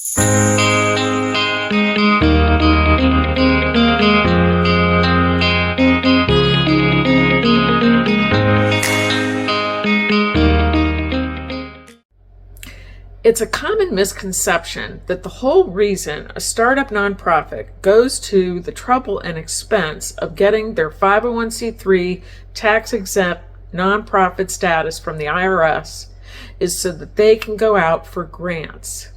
It's a common misconception that the whole reason a startup nonprofit goes to the trouble and expense of getting their 501c3 tax-exempt nonprofit status from the IRS is so that they can go out for grants.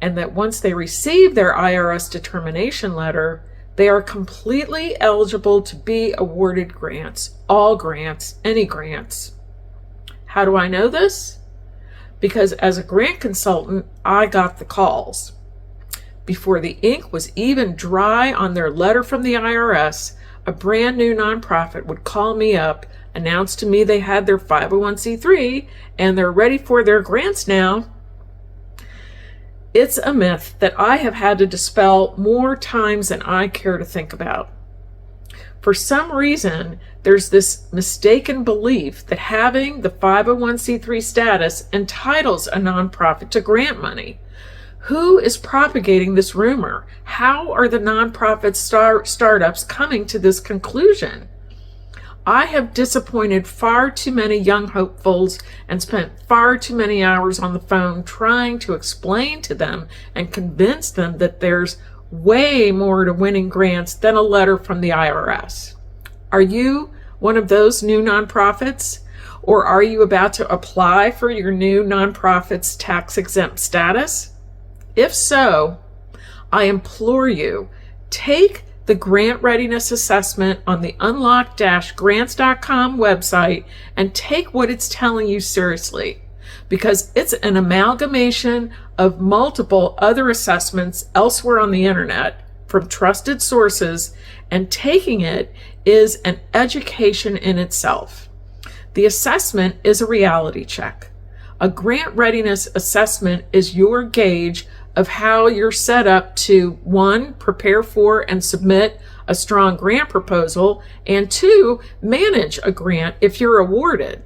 And that once they receive their IRS determination letter, they are completely eligible to be awarded grants, all grants, any grants. How do I know this? Because as a grant consultant, I got the calls. Before the ink was even dry on their letter from the IRS, a brand new nonprofit would call me up, announce to me they had their 501c3 and they're ready for their grants now. It's a myth that I have had to dispel more times than I care to think about. For some reason, there's this mistaken belief that having the 501c3 status entitles a nonprofit to grant money. Who is propagating this rumor? How are the nonprofit startups coming to this conclusion? I have disappointed far too many young hopefuls and spent far too many hours on the phone trying to explain to them and convince them that there's way more to winning grants than a letter from the IRS. Are you one of those new nonprofits? Or are you about to apply for your new nonprofit's tax-exempt status? If so, I implore you, take the Grant Readiness Assessment on the unlock-grants.com website and take what it's telling you seriously, because it's an amalgamation of multiple other assessments elsewhere on the internet from trusted sources, and taking it is an education in itself. The assessment is a reality check. A grant readiness assessment is your gauge of how you're set up to, 1, prepare for and submit a strong grant proposal, and 2, manage a grant if you're awarded.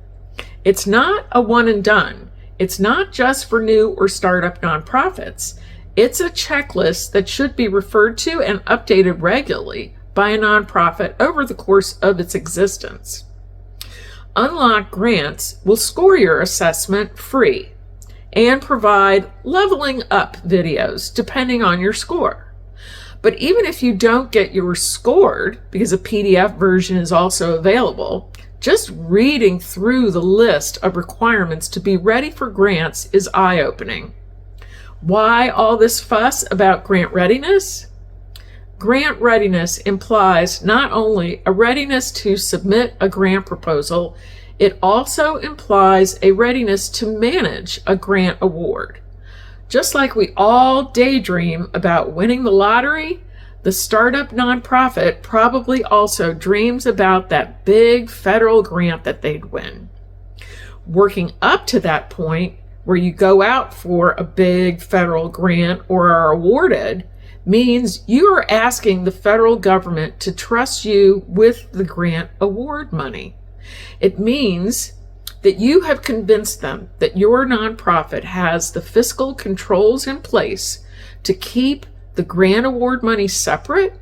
It's not a one and done. It's not just for new or startup nonprofits. It's a checklist that should be referred to and updated regularly by a nonprofit over the course of its existence. Unlock Grants will score your assessment free and provide leveling up videos depending on your score. But even if you don't get yours scored, because a PDF version is also available, just reading through the list of requirements to be ready for grants is eye-opening. Why all this fuss about grant readiness? Grant readiness implies not only a readiness to submit a grant proposal, it also implies a readiness to manage a grant award. Just like we all daydream about winning the lottery, the startup nonprofit probably also dreams about that big federal grant that they'd win. Working up to that point, where you go out for a big federal grant or are awarded, means you are asking the federal government to trust you with the grant award money. It means that you have convinced them that your nonprofit has the fiscal controls in place to keep the grant award money separate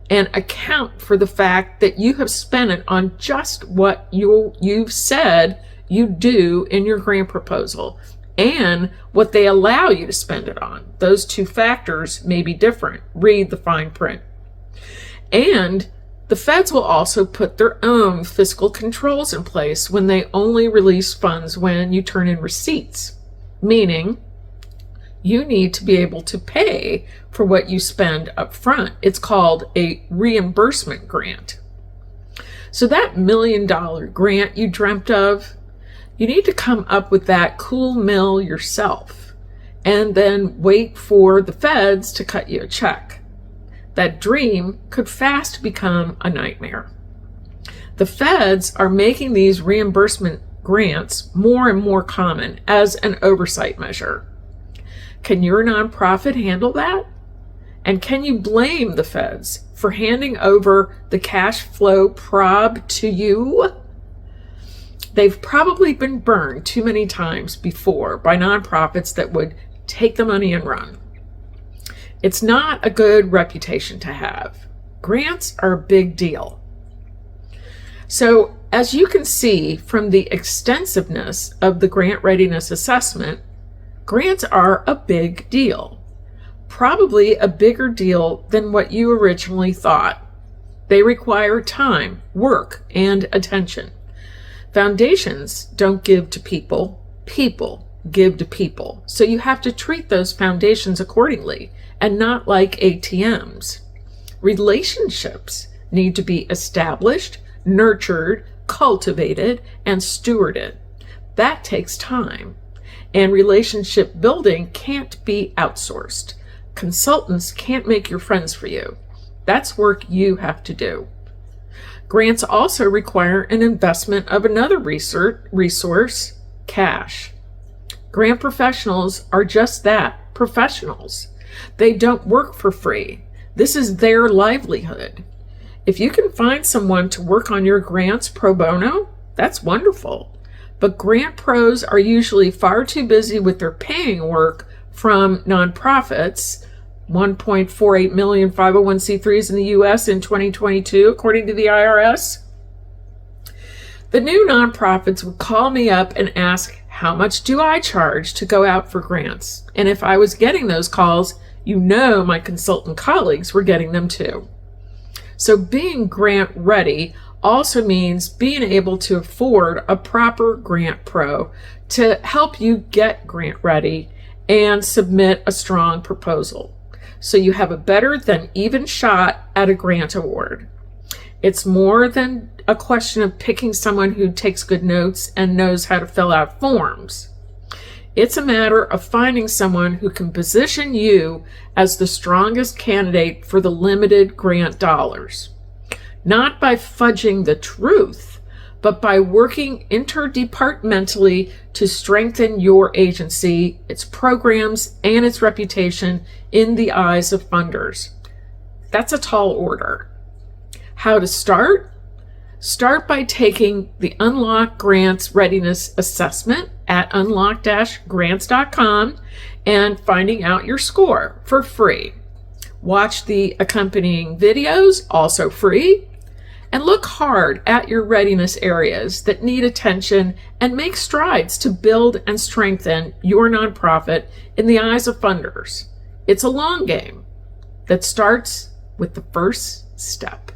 and account for the fact that you have spent it on just what you've said you do in your grant proposal and what they allow you to spend it on. Those two factors may be different. Read the fine print. And the feds will also put their own fiscal controls in place when they only release funds when you turn in receipts, meaning you need to be able to pay for what you spend up front. It's called a reimbursement grant. So that $1 million grant you dreamt of, you need to come up with that cool mill yourself and then wait for the feds to cut you a check. That dream could fast become a nightmare. The feds are making these reimbursement grants more and more common as an oversight measure. Can your nonprofit handle that? And can you blame the feds for handing over the cash flow prob to you? They've probably been burned too many times before by nonprofits that would take the money and run. It's not a good reputation to have. Grants are a big deal. So, as you can see from the extensiveness of the grant readiness assessment, grants are a big deal. Probably a bigger deal than what you originally thought. They require time, work, and attention. Foundations don't give to people, people give to people. So you have to treat those foundations accordingly and not like ATMs. Relationships need to be established, nurtured, cultivated, and stewarded. That takes time. And relationship building can't be outsourced. Consultants can't make your friends for you. That's work you have to do. Grants also require an investment of another resource, cash. Grant professionals are just that, professionals. They don't work for free. This is their livelihood. If you can find someone to work on your grants pro bono, that's wonderful. But grant pros are usually far too busy with their paying work from nonprofits, 1.48 million 501c3s in the U.S. in 2022, according to the IRS. The new nonprofits would call me up and ask, how much do I charge to go out for grants? And if I was getting those calls, you know my consultant colleagues were getting them too. So being grant ready also means being able to afford a proper grant pro to help you get grant ready and submit a strong proposal, so you have a better than even shot at a grant award. It's more than a question of picking someone who takes good notes and knows how to fill out forms. It's a matter of finding someone who can position you as the strongest candidate for the limited grant dollars. Not by fudging the truth, but by working interdepartmentally to strengthen your agency, its programs, and its reputation in the eyes of funders. That's a tall order. How to start? Start by taking the Unlock Grants Readiness Assessment at unlock-grants.com and finding out your score for free. Watch the accompanying videos, also free, and look hard at your readiness areas that need attention and make strides to build and strengthen your nonprofit in the eyes of funders. It's a long game that starts with the first step.